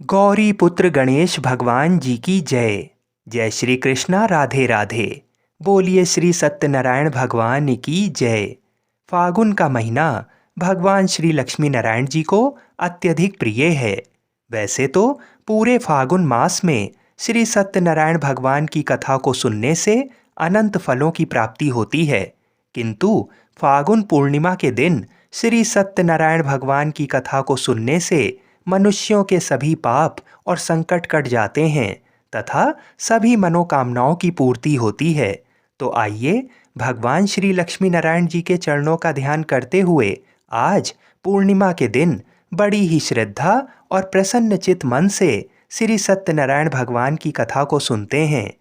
गौरी पुत्र गणेश भगवान जी की जय। जय श्री कृष्णा, राधे राधे। बोलिए श्री सत्यनारायण भगवान की जय। फागुन का महीना भगवान श्री लक्ष्मी नारायण जी को अत्यधिक प्रिय है। वैसे तो पूरे फागुन मास में श्री सत्यनारायण भगवान की कथा को सुनने से अनंत फलों की प्राप्ति होती है, किंतु फागुन पूर्णिमा के दिन श्री सत्यनारायण भगवान की कथा को सुनने से मनुष्यों के सभी पाप और संकट कट जाते हैं तथा सभी मनोकामनाओं की पूर्ति होती है। तो आइए भगवान श्री लक्ष्मी नारायण जी के चरणों का ध्यान करते हुए आज पूर्णिमा के दिन बड़ी ही श्रद्धा और प्रसन्न चित मन से श्री सत्यनारायण भगवान की कथा को सुनते हैं।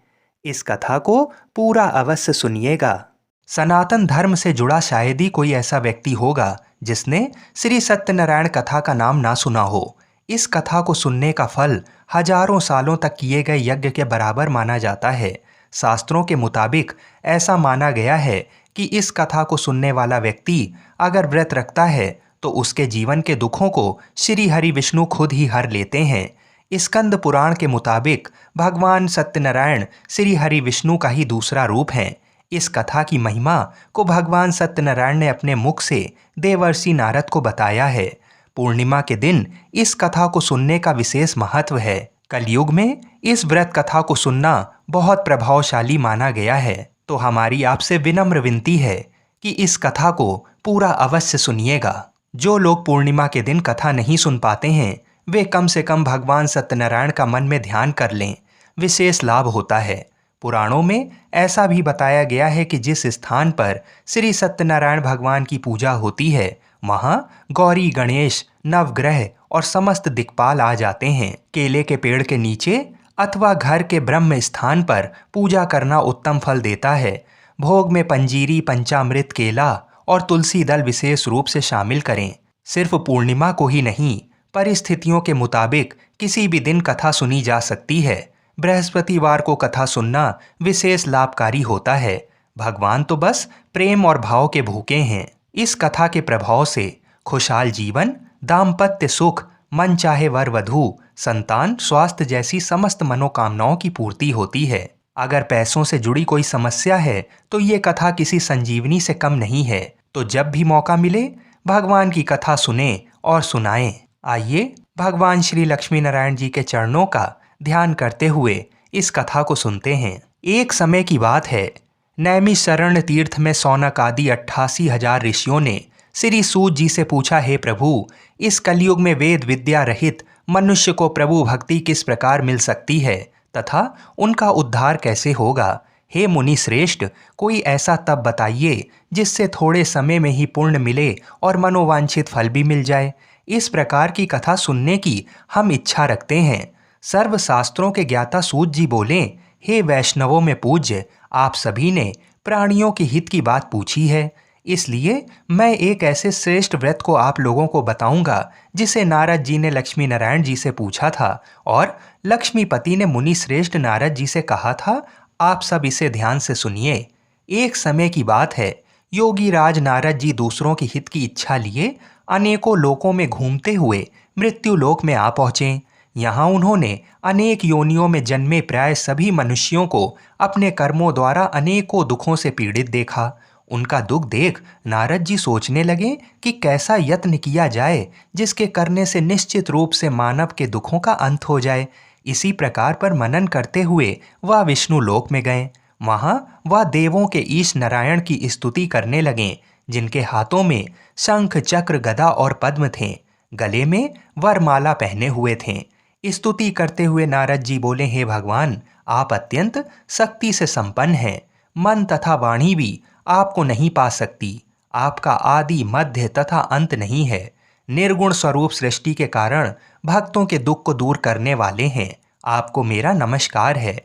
इस कथा को पूरा अवश्य सुनिएगा। सनातन धर्म से जुड़ा शायद ही कोई ऐसा व्यक्ति होगा जिसने श्री सत्यनारायण कथा का नाम ना सुना हो। इस कथा को सुनने का फल हजारों सालों तक किए गए यज्ञ के बराबर माना जाता है। शास्त्रों के मुताबिक ऐसा माना गया है कि इस कथा को सुनने वाला व्यक्ति अगर व्रत रखता है तो उसके जीवन के दुखों को श्री हरि विष्णु खुद ही हर लेते हैं। स्कंद पुराण के मुताबिक भगवान सत्यनारायण श्री हरि विष्णु का ही दूसरा रूप हैं। इस कथा की महिमा को भगवान सत्यनारायण ने अपने मुख से देवर्षि नारद को बताया है। पूर्णिमा के दिन इस कथा को सुनने का विशेष महत्व है। कलयुग में इस व्रत कथा को सुनना बहुत प्रभावशाली माना गया है। तो हमारी आपसे विनम्र विनती है कि इस कथा को पूरा अवश्य सुनिएगा। जो लोग पूर्णिमा के दिन कथा नहीं सुन पाते हैं वे कम से कम भगवान सत्यनारायण का मन में ध्यान कर लें, विशेष लाभ होता है। पुराणों में ऐसा भी बताया गया है कि जिस स्थान पर श्री सत्यनारायण भगवान की पूजा होती है वहाँ गौरी, गणेश, नवग्रह और समस्त दिक्पाल आ जाते हैं। केले के पेड़ के नीचे अथवा घर के ब्रह्म स्थान पर पूजा करना उत्तम फल देता है। भोग में पंजीरी, पंचामृत, केला और तुलसी दल विशेष रूप से शामिल करें। सिर्फ पूर्णिमा को ही नहीं, परिस्थितियों के मुताबिक किसी भी दिन कथा सुनी जा सकती है। बृहस्पतिवार को कथा सुनना विशेष लाभकारी होता है। भगवान तो बस प्रेम और भाव के भूखे हैं। इस कथा के प्रभाव से खुशहाल जीवन, दाम्पत्य सुख, मन चाहे वर वधू, संतान, स्वास्थ्य जैसी समस्त मनोकामनाओं की पूर्ति होती है। अगर पैसों से जुड़ी कोई समस्या है तो ये कथा किसी संजीवनी से कम नहीं है। तो जब भी मौका मिले भगवान की कथा सुने और सुनाएं। आइए भगवान श्री लक्ष्मी नारायण जी के चरणों का ध्यान करते हुए इस कथा को सुनते हैं। एक समय की बात है, नैमिषारण्य तीर्थ में सौनक आदि 88,000 ऋषियों ने श्री सूत जी से पूछा, हे प्रभु, इस कलयुग में वेद विद्या रहित मनुष्य को प्रभु भक्ति किस प्रकार मिल सकती है तथा उनका उद्धार कैसे होगा। हे मुनि श्रेष्ठ, कोई ऐसा तप बताइए जिससे थोड़े समय में ही पुण्य मिले और मनोवांछित फल भी मिल जाए। इस प्रकार की कथा सुनने की हम इच्छा रखते हैं। सर्वशास्त्रों के ज्ञाता सूत जी बोले, हे वैष्णवों में पूज्य, आप सभी ने प्राणियों के हित की बात पूछी है, इसलिए मैं एक ऐसे श्रेष्ठ व्रत को आप लोगों को बताऊंगा जिसे नारद जी ने लक्ष्मी नारायण जी से पूछा था और लक्ष्मीपति ने मुनि श्रेष्ठ नारद जी से कहा था, आप सब इसे ध्यान से सुनिए। एक समय की बात है, योगी राज नारद जी दूसरों के हित की इच्छा लिए अनेकों लोकों में घूमते हुए मृत्यु लोक में आ पहुंचे। यहाँ उन्होंने अनेक योनियों में जन्मे प्राय सभी मनुष्यों को अपने कर्मों द्वारा अनेकों दुखों से पीड़ित देखा। उनका दुख देख नारद जी सोचने लगे कि कैसा यत्न किया जाए जिसके करने से निश्चित रूप से मानव के दुखों का अंत हो जाए। इसी प्रकार पर मनन करते हुए वह विष्णु लोक में गए। वहाँ वह देवों के ईश नारायण की स्तुति करने लगे, जिनके हाथों में शंख, चक्र, गदा और पद्म थे। गले में वरमाला पहने हुए थे। स्तुति करते हुए नारद जी बोले, हे भगवान, आप अत्यंत शक्ति से संपन्न हैं। मन तथा वाणी भी आपको नहीं पा सकती। आपका आदि, मध्य तथा अंत नहीं है। निर्गुण स्वरूप सृष्टि के कारण भक्तों के दुख को दूर करने वाले हैं। आपको मेरा नमस्कार है।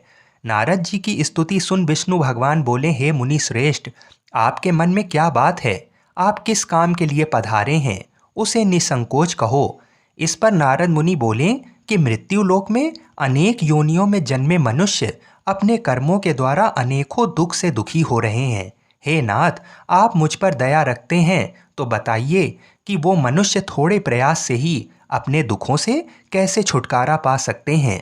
नारद जी की स्तुति सुन विष्णु भगवान बोले, हे मुनि श्रेष्ठ, आपके मन में क्या बात है? आप किस काम के लिए पधारे हैं? उसे निसंकोच कहो। इस पर नारद मुनि बोले कि मृत्यु लोक में अनेक योनियों में जन्मे मनुष्य अपने कर्मों के द्वारा अनेकों दुख से दुखी हो रहे हैं। हे नाथ, आप मुझ पर दया रखते हैं तो बताइए कि वो मनुष्य थोड़े प्रयास से ही अपने दुखों से कैसे छुटकारा पा सकते हैं।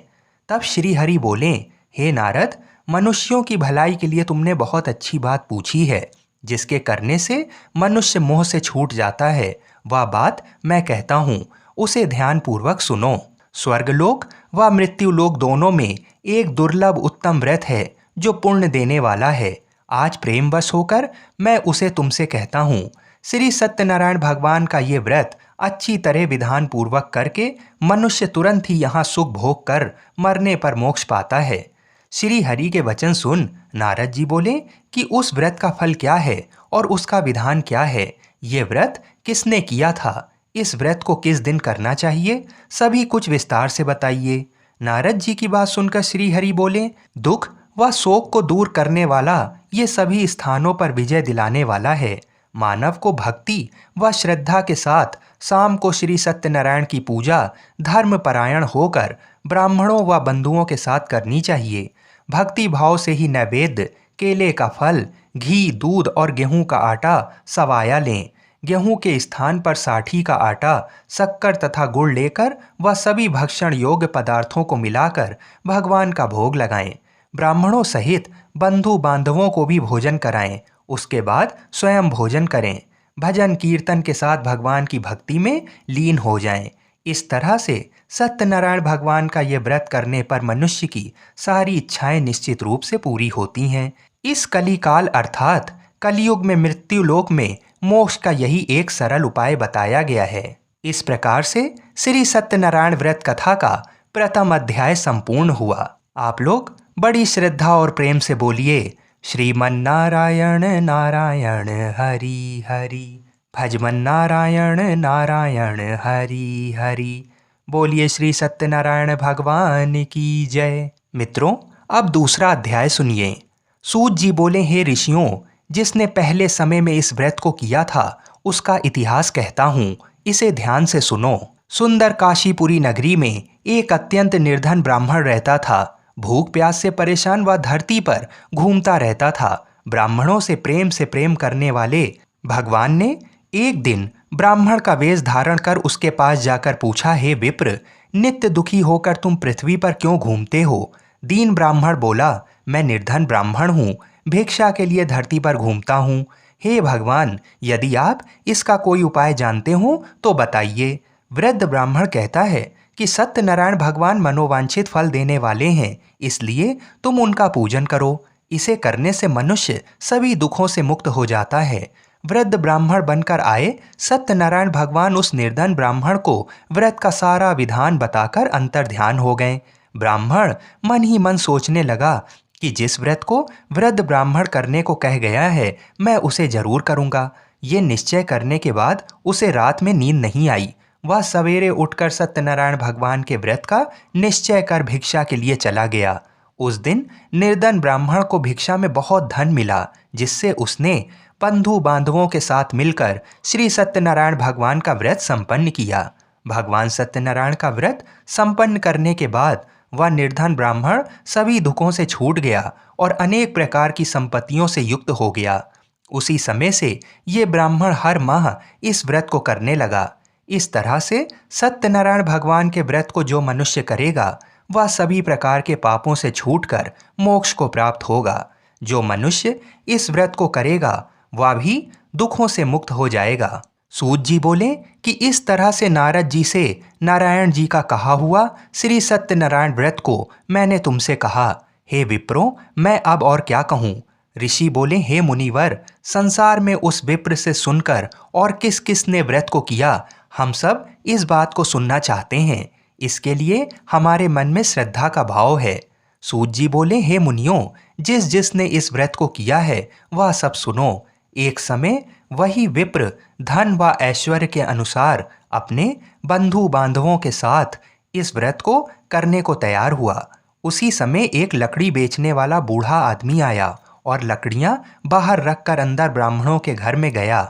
तब श्री हरि बोले, हे नारद, मनुष्यों की भलाई के लिए तुमने बहुत अच्छी बात पूछी है। जिसके करने से मनुष्य मोह से छूट जाता है, वह बात मैं कहता हूँ, उसे ध्यानपूर्वक सुनो। स्वर्गलोक व मृत्युलोक दोनों में एक दुर्लभ उत्तम व्रत है जो पुण्य देने वाला है। आज प्रेमवश होकर मैं उसे तुमसे कहता हूँ। श्री सत्यनारायण भगवान का ये व्रत अच्छी तरह विधान पूर्वक करके मनुष्य तुरंत ही यहाँ सुख भोग कर मरने पर मोक्ष पाता है। श्री हरि के वचन सुन नारद जी बोले कि उस व्रत का फल क्या है और उसका विधान क्या है। ये व्रत किसने किया था, इस व्रत को किस दिन करना चाहिए, सभी कुछ विस्तार से बताइए। नारद जी की बात सुनकर श्री हरि बोले, दुख व शोक को दूर करने वाला, ये सभी स्थानों पर विजय दिलाने वाला है। मानव को भक्ति व श्रद्धा के साथ शाम को श्री सत्यनारायण की पूजा धर्मपरायण होकर ब्राह्मणों व बंधुओं के साथ करनी चाहिए। भक्ति भाव से ही नैवेद्य, केले का फल, घी, दूध और गेहूं का आटा सवाया लें। गेहूं के स्थान पर साठी का आटा, शक्कर तथा गुड़ लेकर वह सभी भक्षण योग्य पदार्थों को मिलाकर भगवान का भोग लगाएं। ब्राह्मणों सहित बंधु बांधवों को भी भोजन कराएं। उसके बाद स्वयं भोजन करें। भजन कीर्तन के साथ भगवान की भक्ति में लीन हो जाएं। इस तरह से सत्यनारायण भगवान का ये व्रत करने पर मनुष्य की सारी इच्छाएं निश्चित रूप से पूरी होती हैं। इस कलिकाल अर्थात कलयुग में मृत्यु लोक में मोक्ष का यही एक सरल उपाय बताया गया है। इस प्रकार से श्री सत्यनारायण व्रत कथा का प्रथम अध्याय संपूर्ण हुआ। आप लोग बड़ी श्रद्धा और प्रेम से बोलिए, श्रीमन्नारायण नारायण हरि हरि, भजमन नारायण नारायण हरि हरि। बोलिए श्री सत्यनारायण भगवान की जय। मित्रों, अब दूसरा अध्याय सुनिए। सूत जी बोले, हे ऋषियों, जिसने पहले समय में इस व्रत को किया था उसका इतिहास कहता हूँ, इसे ध्यान से सुनो। सुंदर काशीपुरी नगरी में एक अत्यंत निर्धन ब्राह्मण रहता था। भूख प्यास से परेशान वह धरती पर घूमता रहता था। ब्राह्मणों से प्रेम करने वाले भगवान ने एक दिन ब्राह्मण का वेश धारण कर उसके पास जाकर पूछा, हे विप्र, नित्य दुखी होकर तुम पृथ्वी पर क्यों घूमते हो? दीन ब्राह्मण बोला, मैं निर्धन ब्राह्मण हूँ, भिक्षा के लिए धरती पर घूमता हूँ। हे भगवान, यदि आप इसका कोई उपाय जानते हो तो बताइए। वृद्ध ब्राह्मण कहता है कि सत्यनारायण भगवान मनोवांछित फल देने वाले हैं, इसलिए तुम उनका पूजन करो। इसे करने से मनुष्य सभी दुखों से मुक्त हो जाता है। वृद्ध ब्राह्मण बनकर आए सत्यनारायण भगवान उस निर्धन ब्राह्मण को व्रत का सारा विधान बताकर अंतर ध्यान हो गए। ब्राह्मण मन ही मन सोचने लगा कि जिस व्रत को वृद्ध ब्राह्मण करने को कह गया है, मैं उसे जरूर करूँगा। ये निश्चय करने के बाद उसे रात में नींद नहीं आई। वह सवेरे उठकर सत्यनारायण भगवान के व्रत का निश्चय कर भिक्षा के लिए चला गया। उस दिन निर्धन ब्राह्मण को भिक्षा में बहुत धन मिला, जिससे उसने बंधु बांधवों के साथ मिलकर श्री सत्यनारायण भगवान का व्रत संपन्न किया। भगवान सत्यनारायण का व्रत संपन्न करने के बाद वह निर्धन ब्राह्मण सभी दुखों से छूट गया और अनेक प्रकार की संपत्तियों से युक्त हो गया। उसी समय से ये ब्राह्मण हर माह इस व्रत को करने लगा। इस तरह से सत्यनारायण भगवान के व्रत को जो मनुष्य करेगा वह सभी प्रकार के पापों से छूटकर मोक्ष को प्राप्त होगा। जो मनुष्य इस व्रत को करेगा वह भी दुखों से मुक्त हो जाएगा। सूत जी बोले कि इस तरह से नारद जी से नारायण जी का कहा हुआ श्री सत्यनारायण व्रत को मैंने तुमसे कहा। हे विप्रो, मैं अब और क्या कहूँ? ऋषि बोले, हे मुनिवर, संसार में उस विप्र से सुनकर और किस किस ने व्रत को किया, हम सब इस बात को सुनना चाहते हैं। इसके लिए हमारे मन में श्रद्धा का भाव है। सूत जी बोले, हे मुनियों, जिस जिसने इस व्रत को किया है वह सब सुनो। एक समय वही विप्र धन व ऐश्वर्य के अनुसार अपने बंधु बांधवों के साथ इस व्रत को करने को तैयार हुआ। उसी समय एक लकड़ी बेचने वाला बूढ़ा आदमी आया और लकड़ियां बाहर रखकर अंदर ब्राह्मणों के घर में गया।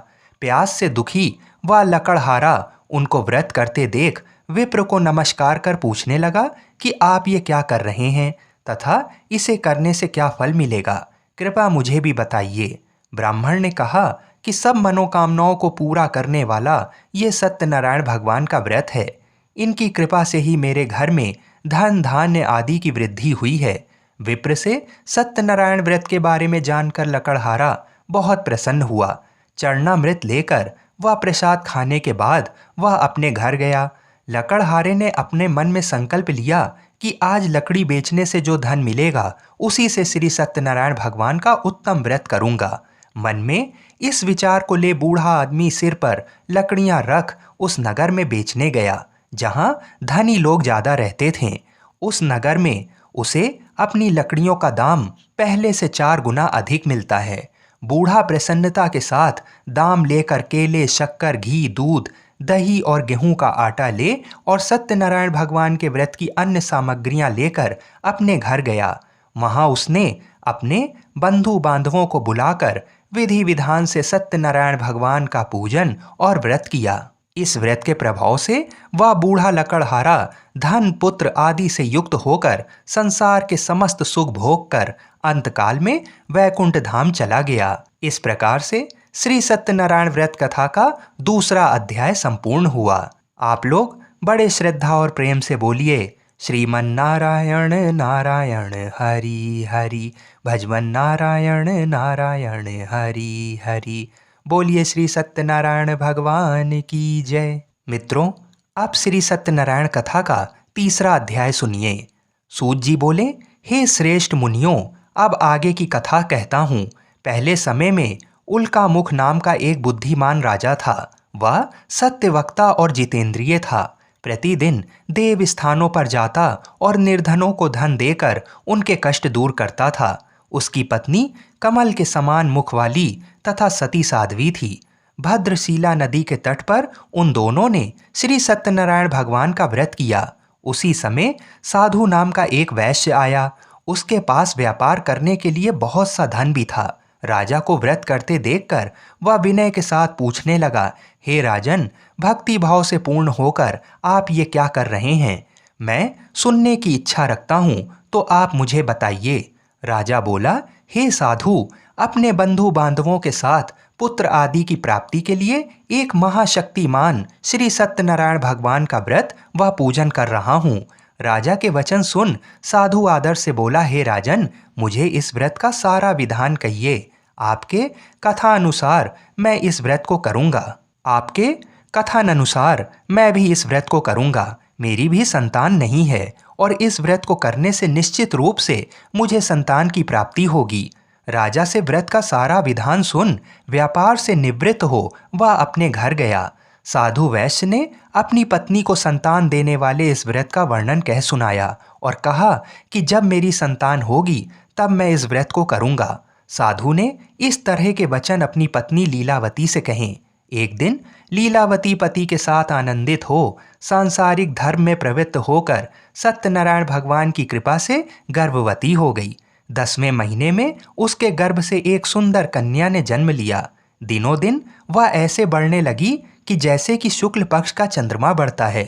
प्यास से दुखी व लकड़हारा उनको व्रत करते देख विप्र को नमस्कार कर पूछने लगा कि आप ये क्या कर रहे हैं तथा इसे करने से क्या फल मिलेगा, कृपया मुझे भी बताइए। ब्राह्मण ने कहा कि सब मनोकामनाओं को पूरा करने वाला ये सत्यनारायण भगवान का व्रत है। इनकी कृपा से ही मेरे घर में धन धान्य आदि की वृद्धि हुई है। विप्र से सत्यनारायण व्रत के बारे में जानकर लकड़हारा बहुत प्रसन्न हुआ। चरणामृत लेकर वह प्रसाद खाने के बाद वह अपने घर गया। लकड़हारे ने अपने मन में संकल्प लिया कि आज लकड़ी बेचने से जो धन मिलेगा उसी से श्री सत्यनारायण भगवान का उत्तम व्रत करूंगा। मन में इस विचार को ले बूढ़ा आदमी सिर पर लकड़ियां रख उस नगर में बेचने गया जहां धनी लोग ज्यादा रहते थे। उस नगर में उसे अपनी लकड़ियों का दाम पहले से 4 गुना अधिक मिलता है। बूढ़ा प्रसन्नता के साथ दाम लेकर केले, शक्कर, घी, दूध, दही और गेहूं का आटा ले और सत्यनारायण भगवान के व्रत की अन्य सामग्रियां लेकर अपने घर गया। वहां उसने अपने बंधु बांधवों को बुलाकर विधि विधान से सत्यनारायण भगवान का पूजन और व्रत किया। इस व्रत के प्रभाव से वह बूढ़ा लकड़हारा धन, पुत्र आदि से युक्त होकर संसार के समस्त सुख भोग कर अंतकाल में वैकुंठ धाम चला गया। इस प्रकार से श्री सत्यनारायण व्रत कथा का दूसरा अध्याय संपूर्ण हुआ। आप लोग बड़े श्रद्धा और प्रेम से बोलिए श्रीमन नारायण नारायण हरि हरि, भजवन नारायण नारायण हरि हरि। बोलिए श्री सत्यनारायण भगवान की जय। मित्रों, अब श्री सत्यनारायण कथा का तीसरा अध्याय सुनिए। सूत जी बोले, हे श्रेष्ठ मुनियों, अब आगे की कथा कहता हूँ। पहले समय में उल्कामुख नाम का एक बुद्धिमान राजा था। वह सत्यवक्ता और जितेंद्रिय था। प्रतिदिन देव स्थानों पर जाता और निर्धनों को धन देकर उनके कष्ट दूर करता था। उसकी पत्नी कमल के समान मुख वाली तथा सती साध्वी थी। भद्रशिला नदी के तट पर उन दोनों ने श्री सत्यनारायण भगवान का व्रत किया। उसी समय साधु नाम का एक वैश्य आया। उसके पास व्यापार करने के लिए बहुत सा धन भी था। राजा को व्रत करते देखकर वह विनय के साथ पूछने लगा, हे राजन, भक्ति भाव से पूर्ण होकर आप ये क्या कर रहे हैं? मैं सुनने की इच्छा रखता हूँ, तो आप मुझे बताइए। राजा बोला, हे साधु, अपने बंधु बांधवों के साथ पुत्र आदि की प्राप्ति के लिए एक महाशक्तिमान श्री सत्यनारायण भगवान का व्रत व पूजन कर रहा हूँ। राजा के वचन सुन साधु आदर से बोला, हे राजन, मुझे इस व्रत का सारा विधान कहिए। आपके कथानुसार मैं इस व्रत को करूँगा। आपके कथानुसार मैं भी इस व्रत को करूँगा। मेरी भी संतान नहीं है और इस व्रत को करने से निश्चित रूप से मुझे संतान की प्राप्ति होगी। राजा से व्रत का सारा विधान सुन व्यापार से निवृत्त हो वह अपने घर गया। साधु वैश्य ने अपनी पत्नी को संतान देने वाले इस व्रत का वर्णन कह सुनाया और कहा कि जब मेरी संतान होगी तब मैं इस व्रत को करूँगा। साधु ने इस तरह के वचन अपनी पत्नी लीलावती से कहे। एक दिन लीलावती पति के साथ आनंदित हो सांसारिक धर्म में प्रवृत्त होकर सत्यनारायण भगवान की कृपा से गर्भवती हो गई। 10वें महीने में उसके गर्भ से एक सुंदर कन्या ने जन्म लिया। दिनों दिन वह ऐसे बढ़ने लगी कि जैसे कि शुक्ल पक्ष का चंद्रमा बढ़ता है।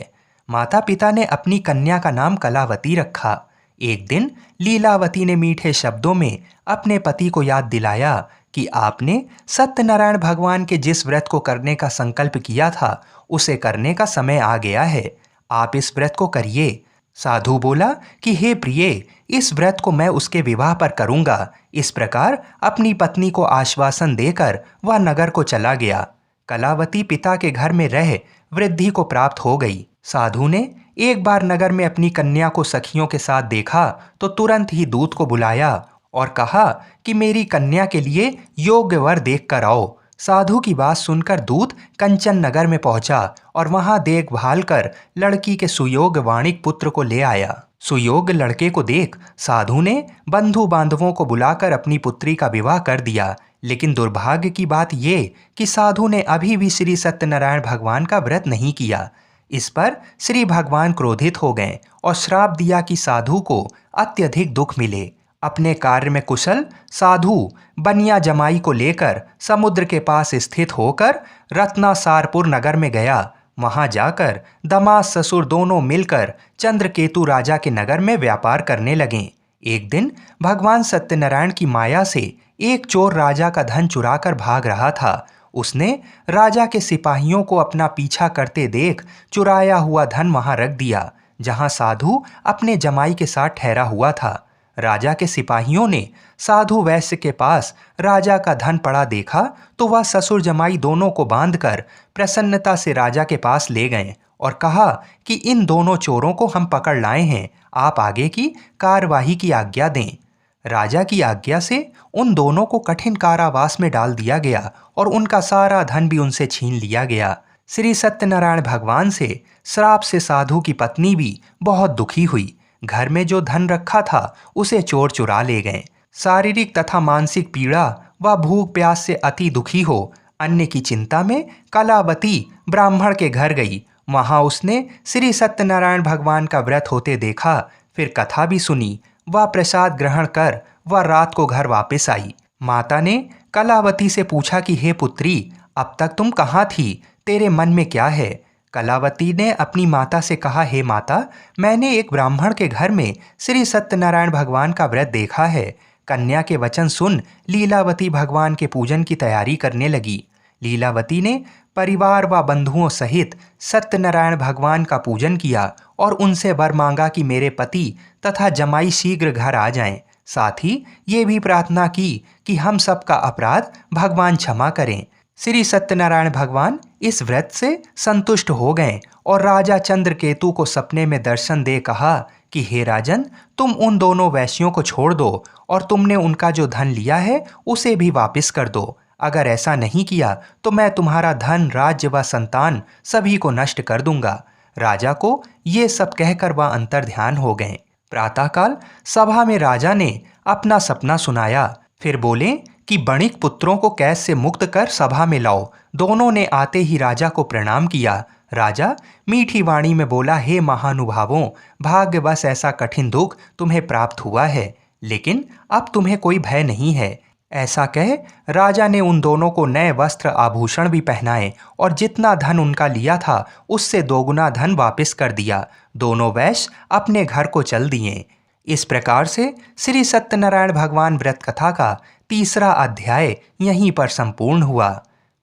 माता पिता ने अपनी कन्या का नाम कलावती रखा। एक दिन लीलावती ने मीठे शब्दों में अपने पति को याद दिलाया कि आपने सत्यनारायण भगवान के जिस व्रत को करने का संकल्प किया था उसे करने का समय आ गया है। आप इस व्रत को करिए। साधु बोला कि हे प्रिय, इस व्रत को मैं उसके विवाह पर करूंगा। इस प्रकार अपनी पत्नी को आश्वासन देकर वह नगर को चला गया। कलावती पिता के घर में रह वृद्धि को प्राप्त हो गई। साधु ने एक बार नगर में अपनी कन्या को सखियों के साथ देखा तो तुरंत ही दूत को बुलाया और कहा कि मेरी कन्या के लिए योग्य वर देख कर आओ। साधु की बात सुनकर दूत कंचन नगर में पहुंचा और वहां देखभाल कर लड़की के सुयोग्य वाणिक पुत्र को ले आया। सुयोग्य लड़के को देख साधु ने बंधु बांधवों को बुलाकर अपनी पुत्री का विवाह कर दिया। लेकिन दुर्भाग्य की बात ये कि साधु ने अभी भी श्री सत्यनारायण भगवान का व्रत नहीं किया। इस पर श्री भगवान क्रोधित हो गए और श्राप दिया कि साधु को अत्यधिक दुख मिले। अपने कार्य में कुशल साधु बनिया जमाई को लेकर समुद्र के पास स्थित होकर रत्नासारपुर नगर में गया। वहां जाकर दामाद ससुर दोनों मिलकर चंद्रकेतु राजा के नगर में व्यापार करने लगे। एक दिन भगवान सत्यनारायण की माया से एक चोर राजा का धन चुराकर भाग रहा था। उसने राजा के सिपाहियों को अपना पीछा करते देख चुराया हुआ धन वहां रख दिया, जहां साधु अपने जमाई के साथ ठहरा हुआ था। राजा के सिपाहियों ने साधु वैश्य के पास राजा का धन पड़ा देखा तो वह ससुर जमाई दोनों को बांधकर प्रसन्नता से राजा के पास ले गए और कहा कि इन दोनों चोरों को हम पकड़ लाए हैं, आप आगे की कार्यवाही की आज्ञा दें। राजा की आज्ञा से उन दोनों को कठिन कारावास में डाल दिया गया और उनका सारा धन भी उनसे छीन लिया गया। श्री सत्यनारायण भगवान से श्राप से साधु की पत्नी भी बहुत दुखी हुई। घर में जो धन रखा था उसे चोर चुरा ले गए। शारीरिक तथा मानसिक पीड़ा व भूख प्यास से अति दुखी हो अन्न की चिंता में कलावती ब्राह्मण के घर गई। वहां उसने श्री सत्यनारायण भगवान का व्रत होते देखा, फिर कथा भी सुनी। वह प्रसाद ग्रहण कर वह रात को घर वापस आई। माता ने कलावती से पूछा कि हे पुत्री, अब तक तुम कहाँ थी, तेरे मन में क्या है? कलावती ने अपनी माता से कहा, हे माता, मैंने एक ब्राह्मण के घर में श्री सत्यनारायण भगवान का व्रत देखा है। कन्या के वचन सुन लीलावती भगवान के पूजन की तैयारी करने लगी। लीलावती ने परिवार व बंधुओं सहित सत्यनारायण भगवान का पूजन किया और उनसे वर मांगा कि मेरे पति तथा जमाई शीघ्र घर आ जाएं। साथ ही ये भी प्रार्थना की कि हम सबका अपराध भगवान क्षमा करें। श्री सत्यनारायण भगवान इस व्रत से संतुष्ट हो गए और राजा चंद्रकेतु को सपने में दर्शन दे कहा कि हे राजन, तुम उन दोनों वैश्यों को छोड़ दो और तुमने उनका जो धन लिया है उसे भी वापस कर दो। अगर ऐसा नहीं किया तो मैं तुम्हारा धन, राज्य व संतान सभी को नष्ट कर दूंगा। राजा को ये सब कहकर वह अंतर ध्यान हो गए। प्रातःकाल सभा में राजा ने अपना सपना सुनाया। फिर बोले कि बणिक पुत्रों को कैद से मुक्त कर सभा में लाओ। दोनों ने आते ही राजा को प्रणाम किया। राजा मीठी वाणी में बोला, हे महानुभावों, भाग्यवश ऐसा कठिन दुख तुम्हें प्राप्त हुआ है, लेकिन अब तुम्हें कोई भय नहीं है। ऐसा कह राजा ने उन दोनों को नए वस्त्र आभूषण भी पहनाए और जितना धन उनका लिया था उससे दोगुना धन वापस कर दिया। दोनों वैश्य अपने घर को चल दिए। इस प्रकार से श्री सत्यनारायण भगवान व्रत कथा का तीसरा अध्याय यहीं पर संपूर्ण हुआ।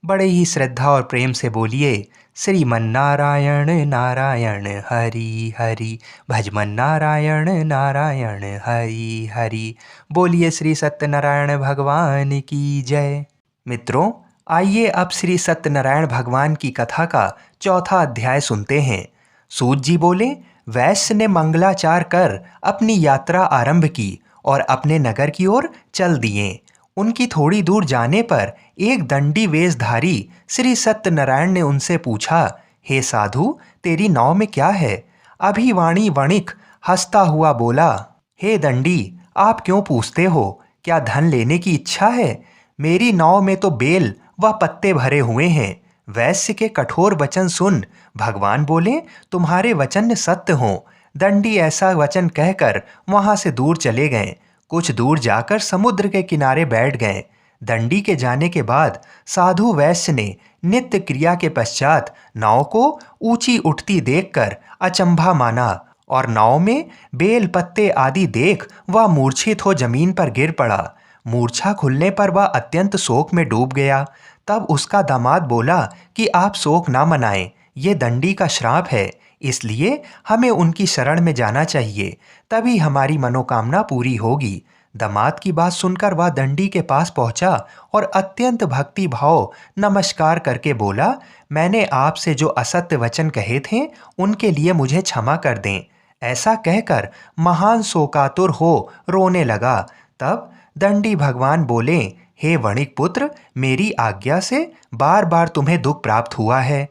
बड़े ही श्रद्धा और प्रेम से बोलिए, श्रीमन्नारायण नारायण हरि हरि, भजमन नारायण नारायण हरि हरि। बोलिए श्री सत्यनारायण भगवान की जय। मित्रों, आइए अब श्री सत्यनारायण भगवान की कथा का चौथा अध्याय सुनते हैं। सूत जी बोले, वैश्य ने मंगलाचार कर अपनी यात्रा आरंभ की और अपने नगर की ओर चल दिए। उनकी थोड़ी दूर जाने पर एक दंडी वेशधारी श्री सत्यनारायण ने उनसे पूछा, हे साधु, तेरी नाव में क्या है? अभिवाणी वणिक हंसता हुआ बोला, हे दंडी, आप क्यों पूछते हो? क्या धन लेने की इच्छा है? मेरी नाव में तो बेल व पत्ते भरे हुए हैं। वैश्य के कठोर वचन सुन भगवान बोले, तुम्हारे वचन सत्य हों। दंडी ऐसा वचन कहकर वहां से दूर चले गए। कुछ दूर जाकर समुद्र के किनारे बैठ गए। दंडी के जाने के बाद साधु वैश्य ने नित्य क्रिया के पश्चात नाव को ऊंची उठती देखकर अचंभा माना और नाव में बेल पत्ते आदि देख वह मूर्छित हो जमीन पर गिर पड़ा। मूर्छा खुलने पर वह अत्यंत शोक में डूब गया। तब उसका दामाद बोला कि आप शोक ना मनाएं, ये दंडी का श्राप है, इसलिए हमें उनकी शरण में जाना चाहिए, तभी हमारी मनोकामना पूरी होगी। दामाद की बात सुनकर वह दंडी के पास पहुंचा और अत्यंत भक्ति भाव नमस्कार करके बोला, मैंने आपसे जो असत्य वचन कहे थे उनके लिए मुझे क्षमा कर दें। ऐसा कहकर महान शोकातुर हो रोने लगा। तब दंडी भगवान बोले, हे वणिक पुत्र, मेरी आज्ञा से बार बार तुम्हें दुख प्राप्त हुआ है।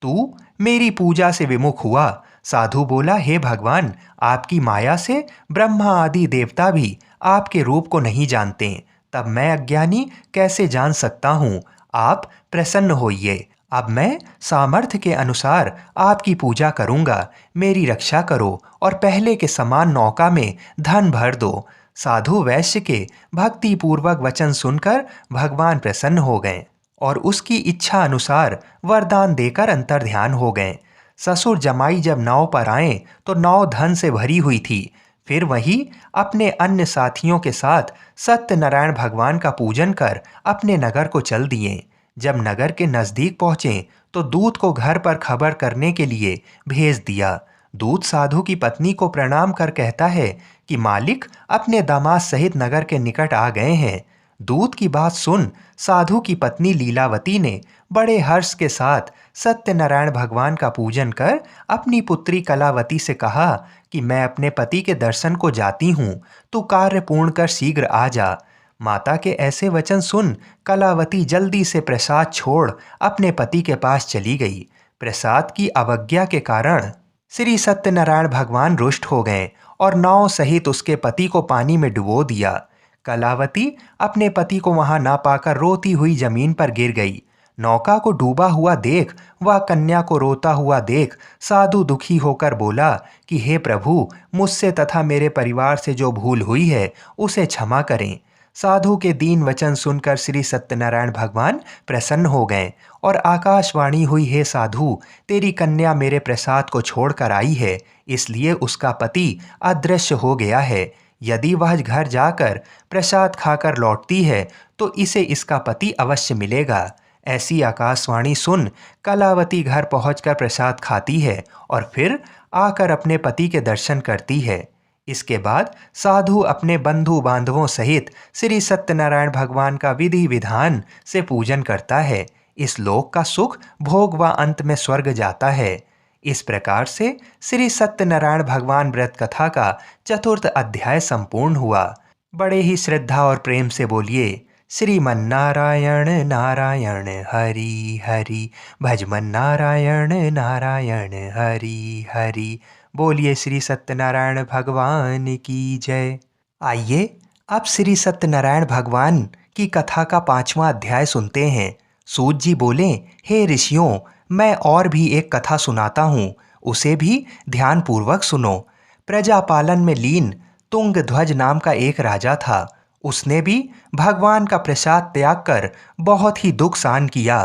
तू मेरी पूजा से विमुख हुआ। साधु बोला, हे भगवान, आपकी माया से ब्रह्मा आदि देवता भी आपके रूप को नहीं जानते, तब मैं अज्ञानी कैसे जान सकता हूँ? आप प्रसन्न होइए। अब मैं सामर्थ्य के अनुसार आपकी पूजा करूँगा। मेरी रक्षा करो और पहले के समान नौका में धन भर दो। साधु वैश्य के भक्तिपूर्वक वचन सुनकर भगवान प्रसन्न हो गए और उसकी इच्छा अनुसार वरदान देकर अंतर्ध्यान हो गए। ससुर जमाई जब नाव पर आए तो नाव धन से भरी हुई थी। फिर वही अपने अन्य साथियों के साथ सत्यनारायण भगवान का पूजन कर अपने नगर को चल दिए। जब नगर के नजदीक पहुंचे तो दूत को घर पर खबर करने के लिए भेज दिया। दूत साधु की पत्नी को प्रणाम कर कहता है कि मालिक अपने दामाद सहित नगर के निकट आ गए हैं। दूत की बात सुन साधु की पत्नी लीलावती ने बड़े हर्ष के साथ सत्यनारायण भगवान का पूजन कर अपनी पुत्री कलावती से कहा कि मैं अपने पति के दर्शन को जाती हूँ, तू कार्य पूर्ण कर शीघ्र आ जा। माता के ऐसे वचन सुन कलावती जल्दी से प्रसाद छोड़ अपने पति के पास चली गई। प्रसाद की अवज्ञा के कारण श्री सत्यनारायण भगवान रुष्ट हो गए और नाव सहित उसके पति को पानी में डुबो दिया। कलावती अपने पति को वहां ना पाकर रोती हुई जमीन पर गिर गई। नौका को डूबा हुआ देख वह कन्या को रोता हुआ देख साधु दुखी होकर बोला कि हे प्रभु, मुझसे तथा मेरे परिवार से जो भूल हुई है उसे क्षमा करें। साधु के दीन वचन सुनकर श्री सत्यनारायण भगवान प्रसन्न हो गए और आकाशवाणी हुई, हे साधु, तेरी कन्या मेरे प्रसाद को छोड़कर आई है, इसलिए उसका पति अदृश्य हो गया है। यदि वह घर जाकर प्रसाद खाकर लौटती है तो इसे इसका पति अवश्य मिलेगा। ऐसी आकाशवाणी सुन कलावती घर पहुंचकर प्रसाद खाती है और फिर आकर अपने पति के दर्शन करती है। इसके बाद साधु अपने बंधु बांधवों सहित श्री सत्यनारायण भगवान का विधि विधान से पूजन करता है। इस लोक का सुख भोग व अंत में स्वर्ग जाता है। इस प्रकार से श्री सत्यनारायण भगवान व्रत कथा का चतुर्थ अध्याय संपूर्ण हुआ। बड़े ही श्रद्धा और प्रेम से बोलिए, श्रीमन्नारायण नारायण हरि हरि, भजमन नारायण नारायण हरि हरि। बोलिए श्री सत्यनारायण भगवान की जय। आइए अब श्री सत्यनारायण भगवान की कथा का 5वां अध्याय सुनते हैं। सूत जी बोले, हे ऋषियों, मैं और भी एक कथा सुनाता हूँ, उसे भी ध्यानपूर्वक सुनो। प्रजापालन में लीन तुंगध्वज नाम का एक राजा था। उसने भी भगवान का प्रसाद त्याग कर बहुत ही दुख सहन किया।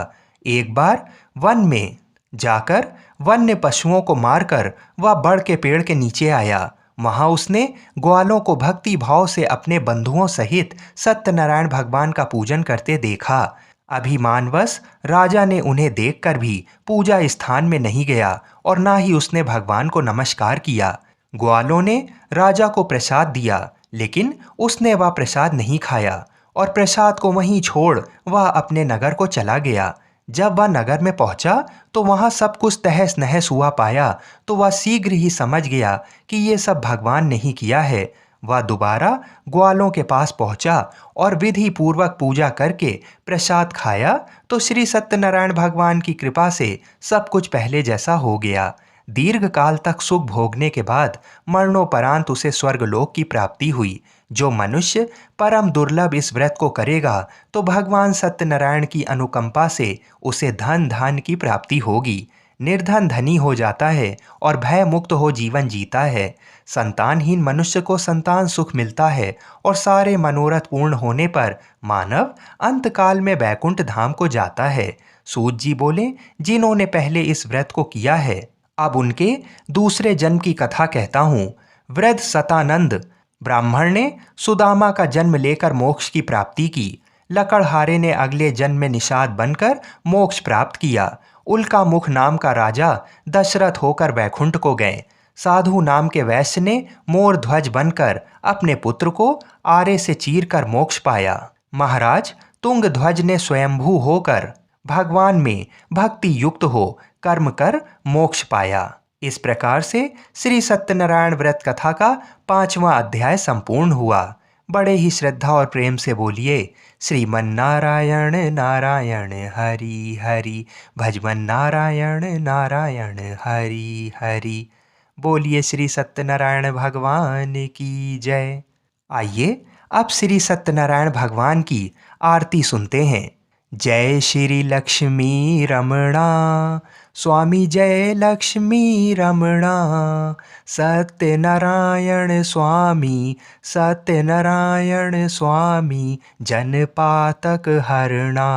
एक बार वन में जाकर वन्य पशुओं को मारकर वह बड़ के पेड़ के नीचे आया। वहां उसने ग्वालों को भक्ति भाव से अपने बंधुओं सहित सत्यनारायण भगवान का पूजन करते देखा। अभिमानवश राजा ने उन्हें देखकर भी पूजा स्थान में नहीं गया और ना ही उसने भगवान को नमस्कार किया। ग्वालों ने राजा को प्रसाद दिया, लेकिन उसने वह प्रसाद नहीं खाया और प्रसाद को वहीं छोड़ वह अपने नगर को चला गया। जब वह नगर में पहुंचा तो वहां सब कुछ तहस नहस हुआ पाया तो वह शीघ्र ही समझ गया कि ये सब भगवान ने ही किया है। वह दोबारा ग्वालों के पास पहुंचा और विधि पूर्वक पूजा करके प्रसाद खाया तो श्री सत्यनारायण भगवान की कृपा से सब कुछ पहले जैसा हो गया। दीर्घ काल तक सुख भोगने के बाद मरणोपरांत उसे स्वर्गलोक की प्राप्ति हुई। जो मनुष्य परम दुर्लभ इस व्रत को करेगा तो भगवान सत्यनारायण की अनुकंपा से उसे धन धान्य की प्राप्ति होगी। निर्धन धनी हो जाता है और भय मुक्त हो जीवन जीता है। संतानहीन मनुष्य को संतान सुख मिलता है और सारे मनोरथ पूर्ण होने पर मानव अंतकाल में बैकुंठ धाम को जाता है। सूत जी बोले, जिन्होंने पहले इस व्रत को किया है अब उनके दूसरे जन्म की कथा कहता हूँ। वृद्ध सतानंद ब्राह्मण ने सुदामा का जन्म लेकर मोक्ष की प्राप्ति की। लकड़हारे ने अगले जन्म में निषाद बनकर मोक्ष प्राप्त किया। उल्का मुख नाम का राजा दशरथ होकर वैकुंठ को गए। साधु नाम के वैश्य ने मोर ध्वज बनकर अपने पुत्र को आरे से चीर कर मोक्ष पाया। महाराज तुंगध्वज ने स्वयंभू होकर भगवान में भक्ति युक्त हो कर्म कर मोक्ष पाया। इस प्रकार से श्री सत्यनारायण व्रत कथा का 5वां अध्याय संपूर्ण हुआ। बड़े ही श्रद्धा और प्रेम से बोलिए, श्रीमन्नारायण नारायण हरि हरि, भजमन नारायण नारायण हरि हरि। बोलिए श्री सत्यनारायण भगवान की जय। आइए अब श्री सत्यनारायण भगवान की आरती सुनते हैं। जय श्री लक्ष्मी रमणा, स्वामी जय लक्ष्मी रमणा, सत्यनारायण स्वामी, सत्यनारायण स्वामी, जनपातक हरणा।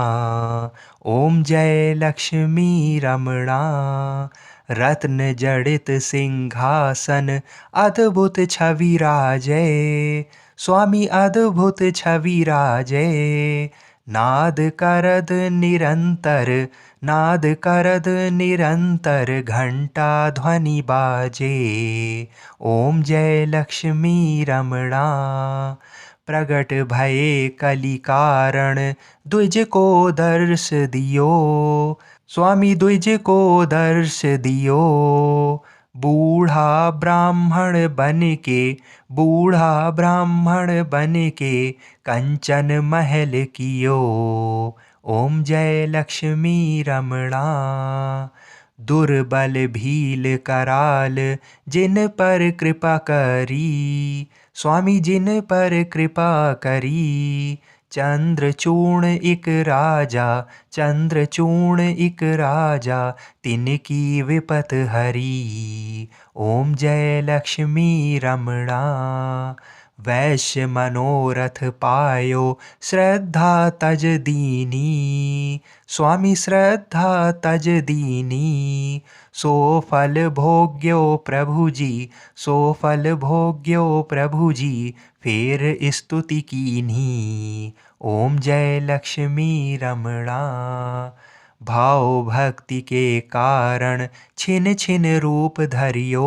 ओम जय लक्ष्मी रमणा, रत्न जड़ित सिंहासन अद्भुत छवि राजे। स्वामी अद्भुत छवि राजे। नाद करद निरंतर, नाद करद निरंतर घंटा ध्वनि बाजे। ओम जय लक्ष्मी रमणा। प्रगट भये कलि कारण, द्विज को दर्श दियो। स्वामी द्विज को दर्श दियो। बूढ़ा ब्राह्मण बन के, बूढ़ा ब्राह्मण बन के कंचन महल कियो। ओम जय लक्ष्मी रमणा। दुर्बल भील कराल, जिन पर कृपा करी। स्वामी जिन पर कृपा करी। चंद्रचूर्ण एक राजा, चंद्रचूर्ण एक राजा तिनकी विपत हरी। ओम जय लक्ष्मी रमणा। वैश्य मनोरथ पायो, श्रद्धा तज दीनी। स्वामी श्रद्धा तज दीनी। सो फल भोग्यो प्रभु जी, सो फल भोग्यो प्रभु जी फेर स्तुति कीन्ही। ओम जय लक्ष्मी रमणा। भाव भक्ति के कारण छिन छिन रूप धरियो।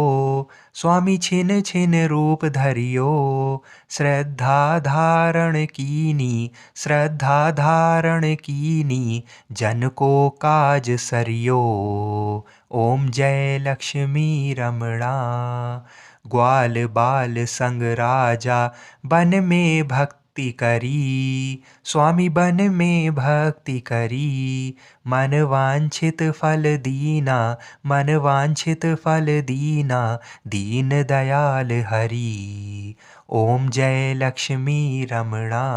स्वामी छिन छिन रूप धरियो। श्रद्धा धारण कीनी, श्रद्धा धारण कीनी जन को काज सरियो। ओम जय लक्ष्मी रमणा। ग्वाल बाल संग राजा बन में भक्ति करी। स्वामी बन में भक्ति करी। मन वांछित फल दीना, मन वांछित फल दीना दीन दयाल हरि। ओम जय लक्ष्मी रमणा।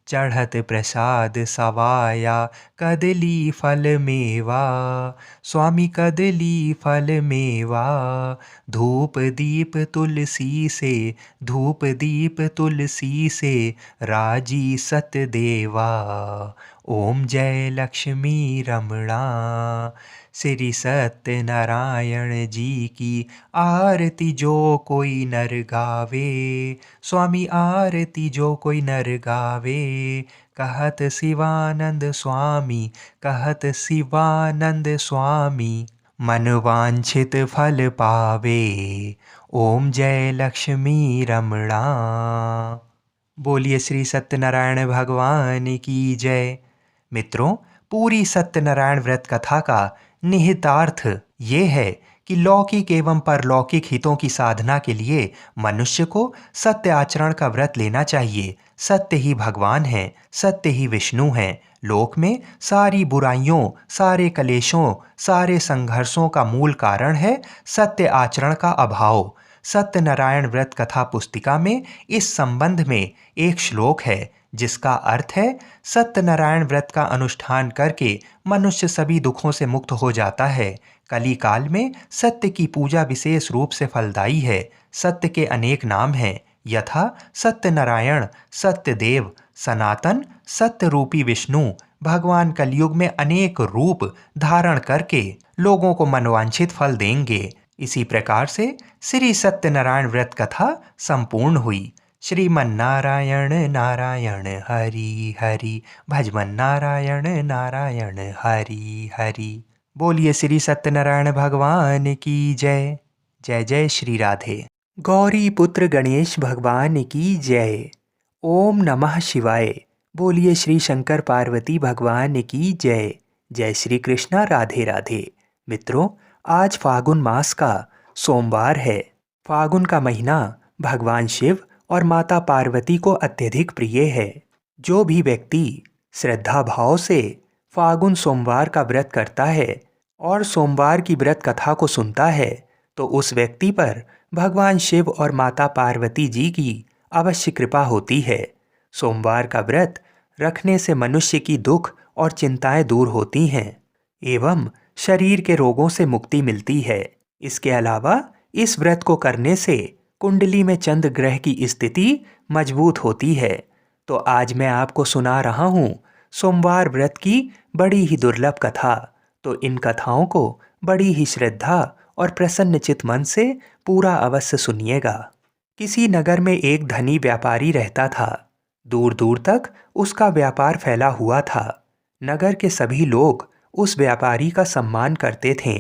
चढ़त प्रसाद सवाया कदली फल मेवा। स्वामी कदली फल मेवा। धूप दीप तुलसी से, धूप दीप तुलसी से राजी सतदेवा। ओम जय लक्ष्मी रमणा। श्री सत्यनारायण जी की आरती जो कोई नर गावे। स्वामी आरती जो कोई नर गावे। कहत शिवानंद स्वामी, कहत शिवानंद स्वामी मन वांछित फल पावे। ओम जय लक्ष्मी रमणा। बोलिए श्री सत्यनारायण भगवान की जय। मित्रों, पूरी सत्यनारायण व्रत कथा का निहितार्थ ये है कि लौकिक एवं परलौकिक हितों की साधना के लिए मनुष्य को सत्य आचरण का व्रत लेना चाहिए। सत्य ही भगवान है, सत्य ही विष्णु है। लोक में सारी बुराइयों, सारे कलेशों, सारे संघर्षों का मूल कारण है सत्य आचरण का अभाव। सत्यनारायण व्रत कथा पुस्तिका में इस संबंध में एक श्लोक है जिसका अर्थ है, सत्यनारायण व्रत का अनुष्ठान करके मनुष्य सभी दुखों से मुक्त हो जाता है। कली काल में सत्य की पूजा विशेष रूप से फलदायी है। सत्य के अनेक नाम हैं, यथा सत्यनारायण, सत्यदेव, सनातन, सत्य रूपी विष्णु। भगवान कलयुग में अनेक रूप धारण करके लोगों को मनवांछित फल देंगे। इसी प्रकार से श्री सत्यनारायण व्रत कथा संपूर्ण हुई। श्रीमन नारायण नारायण हरि हरि, भजमन नारायण नारायण हरि हरि। बोलिए श्री सत्यनारायण भगवान की जय। जय जय श्री राधे। गौरी पुत्र गणेश भगवान की जय। ओम नमः शिवाय। बोलिए श्री शंकर पार्वती भगवान की जय। जय श्री कृष्णा। राधे राधे। मित्रों, आज फागुन मास का सोमवार है। फागुन का महीना भगवान शिव और माता पार्वती को अत्यधिक प्रिय है। जो भी व्यक्ति श्रद्धा भाव से फागुन सोमवार का व्रत करता है और सोमवार की व्रत कथा को सुनता है तो उस व्यक्ति पर भगवान शिव और माता पार्वती जी की अवश्य कृपा होती है। सोमवार का व्रत रखने से मनुष्य की दुख और चिंताएं दूर होती हैं एवं शरीर के रोगों से मुक्ति मिलती है। इसके अलावा इस व्रत को करने से कुंडली में चंद्र ग्रह की स्थिति मजबूत होती है। तो आज मैं आपको सुना रहा हूँ सोमवार व्रत की बड़ी ही दुर्लभ कथा। तो इन कथाओं को बड़ी ही श्रद्धा और प्रसन्नचित मन से पूरा अवश्य सुनिएगा। किसी नगर में एक धनी व्यापारी रहता था। दूर दूर तक उसका व्यापार फैला हुआ था। नगर के सभी लोग उस व्यापारी का सम्मान करते थे।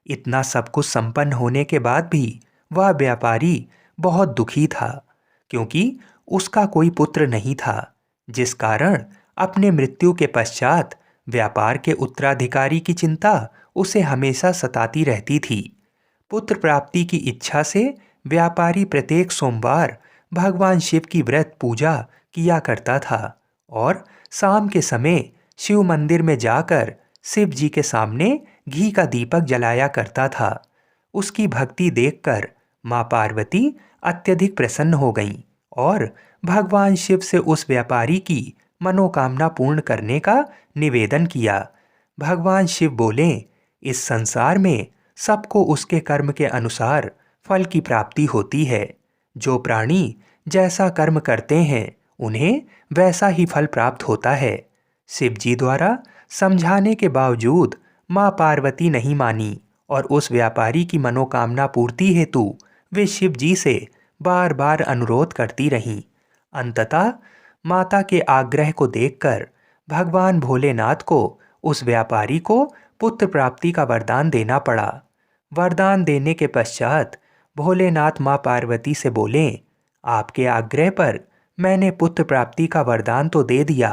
इतना सब कुछ संपन्न होने के बाद भी वह व्यापारी बहुत दुखी था, क्योंकि उसका कोई पुत्र नहीं था, जिस कारण अपने मृत्यु के पश्चात व्यापार के उत्तराधिकारी की चिंता उसे हमेशा सताती रहती थी। पुत्र प्राप्ति की इच्छा से व्यापारी प्रत्येक सोमवार भगवान शिव की व्रत पूजा किया करता था और शाम के समय शिव मंदिर में जाकर शिव जी के सामने घी का दीपक जलाया करता था। उसकी भक्ति देखकर माँ पार्वती अत्यधिक प्रसन्न हो गईं और भगवान शिव से उस व्यापारी की मनोकामना पूर्ण करने का निवेदन किया। भगवान शिव बोले, इस संसार में सबको उसके कर्म के अनुसार फल की प्राप्ति होती है। जो प्राणी जैसा कर्म करते हैं उन्हें वैसा ही फल प्राप्त होता है। शिव जी द्वारा समझाने के बावजूद माँ पार्वती नहीं मानी और उस व्यापारी की मनोकामना पूर्ति हेतु वे शिव जी से बार बार अनुरोध करती रहीं। अंततः माता के आग्रह को देखकर भगवान भोलेनाथ को उस व्यापारी को पुत्र प्राप्ति का वरदान देना पड़ा। वरदान देने के पश्चात भोलेनाथ माँ पार्वती से बोले, आपके आग्रह पर मैंने पुत्र प्राप्ति का वरदान तो दे दिया,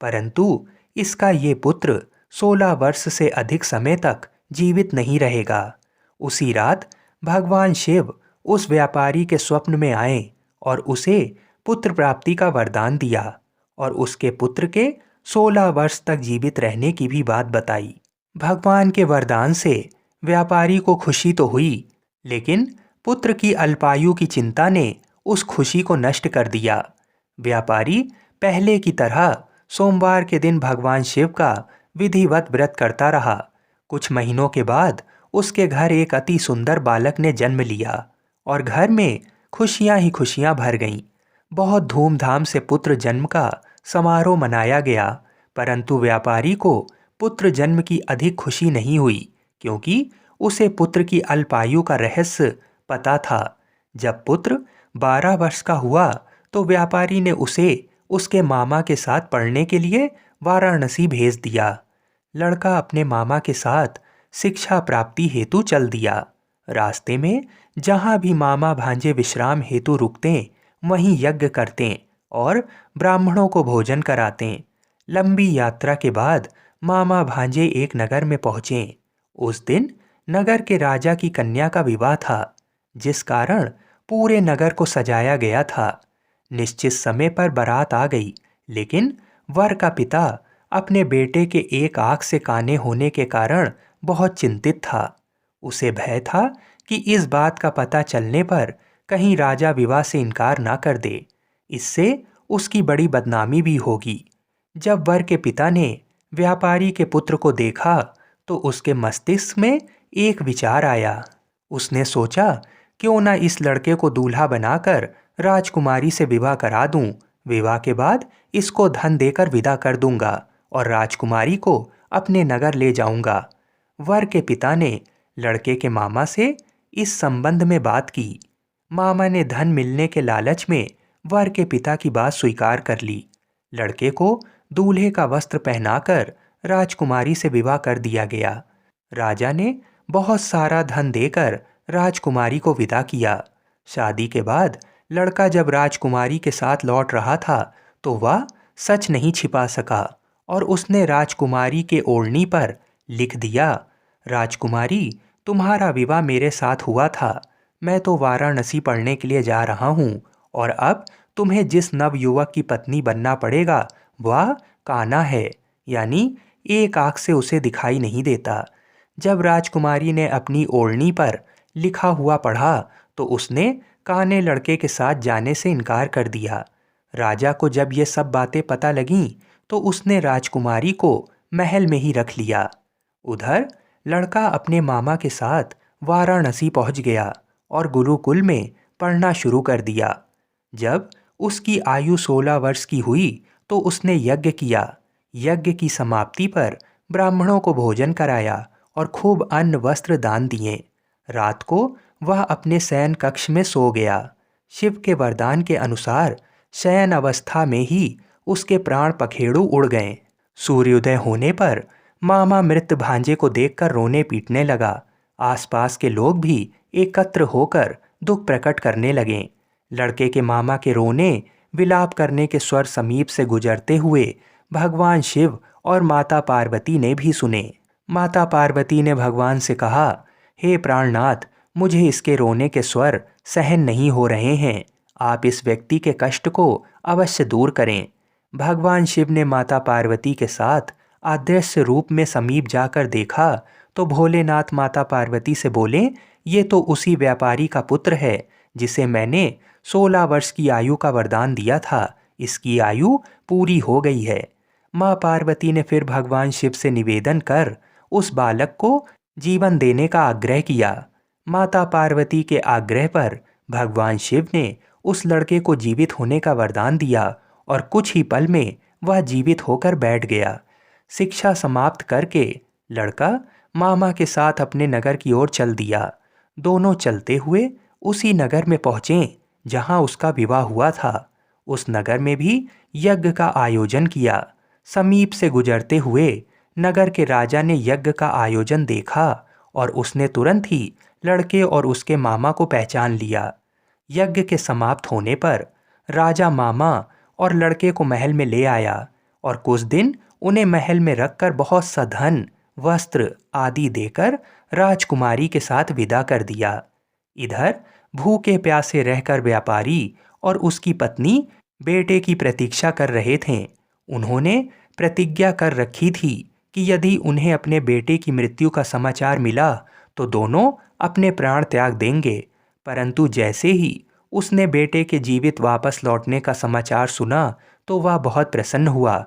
परंतु इसका ये पुत्र 16 वर्ष से अधिक समय तक जीवित नहीं रहेगा। उसी रात भगवान शिव उस व्यापारी के स्वप्न में आए और उसे पुत्र प्राप्ति का वरदान दिया और उसके पुत्र के 16 वर्ष तक जीवित रहने की भी बात बताई। भगवान के वरदान से व्यापारी को खुशी तो हुई, लेकिन पुत्र की अल्पायु की चिंता ने उस खुशी को नष्ट कर दिया। व्यापारी पहले की तरह सोमवार के दिन भगवान शिव का विधिवत व्रत करता रहा। कुछ महीनों के बाद उसके घर एक अति सुंदर बालक ने जन्म लिया और घर में खुशियां ही खुशियां भर गईं। बहुत धूमधाम से पुत्र जन्म का समारोह मनाया गया, परंतु व्यापारी को पुत्र जन्म की अधिक खुशी नहीं हुई, क्योंकि उसे पुत्र की अल्पायु का रहस्य पता था। जब पुत्र 12 वर्ष का हुआ तो व्यापारी ने उसे उसके मामा के साथ पढ़ने के लिए वाराणसी भेज दिया। लड़का अपने मामा के साथ शिक्षा प्राप्ति हेतु चल दिया। रास्ते में जहाँ भी मामा भांजे विश्राम हेतु रुकते वहीं यज्ञ करते और ब्राह्मणों को भोजन कराते। लंबी यात्रा के बाद मामा भांजे एक नगर में पहुँचे। उस दिन नगर के राजा की कन्या का विवाह था, जिस कारण पूरे नगर को सजाया गया था। निश्चित समय पर बारात आ गई, लेकिन वर का पिता अपने बेटे के एक आंख से काने होने के कारण बहुत चिंतित था। उसे भय था कि इस बात का पता चलने पर कहीं राजा विवाह से इनकार ना कर दे, इससे उसकी बड़ी बदनामी भी होगी। जब वर के पिता ने व्यापारी के पुत्र को देखा तो उसके मस्तिष्क में एक विचार आया। उसने सोचा, क्यों ना इस लड़के को दूल्हा बनाकर राजकुमारी से विवाह करा दूं। विवाह के बाद इसको धन देकर विदा कर दूंगा और राजकुमारी को अपने नगर ले जाऊंगा। वर के पिता ने लड़के के मामा से इस संबंध में बात की। मामा ने धन मिलने के लालच में वर के पिता की बात स्वीकार कर ली। लड़के को दूल्हे का वस्त्र पहनाकर राजकुमारी से विवाह कर दिया गया। राजा ने बहुत सारा धन देकर राजकुमारी को विदा किया। शादी के बाद लड़का जब राजकुमारी के साथ लौट रहा था तो वह सच नहीं छिपा सका और उसने राजकुमारी के ओढ़नी पर लिख दिया, राजकुमारी, तुम्हारा विवाह मेरे साथ हुआ था। मैं तो वाराणसी पढ़ने के लिए जा रहा हूँ और अब तुम्हें जिस नवयुवक की पत्नी बनना पड़ेगा वह काना है, यानी एक आँख से उसे दिखाई नहीं देता। जब राजकुमारी ने अपनी ओढ़नी पर लिखा हुआ पढ़ा तो उसने काने लड़के के साथ जाने से इनकार कर दिया। राजा को जब ये सब बातें पता लगीं तो उसने राजकुमारी को महल में ही रख लिया। उधर लड़का अपने मामा के साथ वाराणसी पहुंच गया और गुरुकुल में पढ़ना शुरू कर दिया। जब उसकी आयु 16 वर्ष की हुई तो उसने यज्ञ किया। यज्ञ की समाप्ति पर ब्राह्मणों को भोजन कराया और खूब अन्न वस्त्र दान दिए। रात को वह अपने शयन कक्ष में सो गया। शिव के वरदान के अनुसार शयन अवस्था में ही उसके प्राण पखेरु उड़ गए। सूर्योदय होने पर मामा मृत भांजे को देखकर रोने पीटने लगा। आसपास के लोग भी एकत्र होकर दुख प्रकट करने लगे। लड़के के मामा के रोने विलाप करने के स्वर समीप से गुजरते हुए भगवान शिव और माता पार्वती ने भी सुने। माता पार्वती ने भगवान से कहा, हे प्राणनाथ, मुझे इसके रोने के स्वर सहन नहीं हो रहे हैं। आप इस व्यक्ति के कष्ट को अवश्य दूर करें। भगवान शिव ने माता पार्वती के साथ अदृश्य रूप में समीप जाकर देखा तो भोलेनाथ माता पार्वती से बोले, ये तो उसी व्यापारी का पुत्र है जिसे मैंने 16 वर्ष की आयु का वरदान दिया था। इसकी आयु पूरी हो गई है। माँ पार्वती ने फिर भगवान शिव से निवेदन कर उस बालक को जीवन देने का आग्रह किया। माता पार्वती के आग्रह पर भगवान शिव ने उस लड़के को जीवित होने का वरदान दिया और कुछ ही पल में वह जीवित होकर बैठ गया। शिक्षा समाप्त करके लड़का मामा के साथ अपने नगर की ओर चल दिया। दोनों चलते हुए उसी नगर में पहुंचे जहां उसका विवाह हुआ था। उस नगर में भी यज्ञ का आयोजन किया। समीप से गुजरते हुए नगर के राजा ने यज्ञ का आयोजन देखा और उसने तुरंत ही लड़के और उसके मामा को पहचान लिया। यज्ञ के समाप्त होने पर राजा मामा और लड़के को महल में ले आया और कुछ दिन उन्हें महल में रखकर बहुत सा धन, वस्त्र आदि देकर राजकुमारी के साथ विदा कर दिया। इधर भूखे प्यासे रहकर व्यापारी और उसकी पत्नी बेटे की प्रतीक्षा कर रहे थे। उन्होंने प्रतिज्ञा कर रखी थी कि यदि उन्हें अपने बेटे की मृत्यु का समाचार मिला तो दोनों अपने प्राण त्याग देंगे। परंतु जैसे ही उसने बेटे के जीवित वापस लौटने का समाचार सुना तो वह बहुत प्रसन्न हुआ।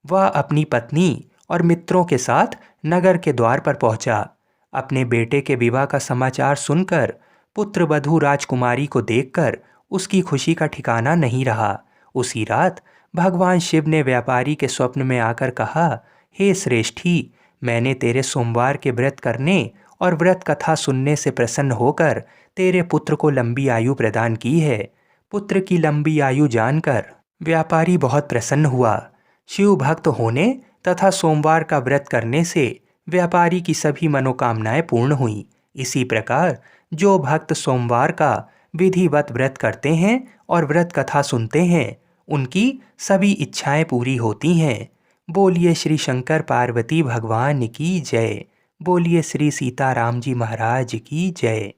वह अपनी पत्नी और मित्रों के साथ नगर के द्वार पर पहुंचा। अपने बेटे के विवाह का समाचार सुनकर पुत्र वधू राजकुमारी को देखकर उसकी खुशी का ठिकाना नहीं रहा। उसी रात भगवान शिव ने व्यापारी के स्वप्न में आकर कहा, हे श्रेष्ठी, मैंने तेरे सोमवार के व्रत करने और व्रत कथा सुनने से प्रसन्न होकर तेरे पुत्र को लंबी आयु प्रदान की है। पुत्र की लंबी आयु जानकर व्यापारी बहुत प्रसन्न हुआ। शिव भक्त होने तथा सोमवार का व्रत करने से व्यापारी की सभी मनोकामनाएं पूर्ण हुई। इसी प्रकार जो भक्त सोमवार का विधिवत व्रत करते हैं और व्रत कथा सुनते हैं, उनकी सभी इच्छाएं पूरी होती हैं। बोलिए श्री शंकर पार्वती भगवान की जय। बोलिए श्री सीताराम जी महाराज की जय।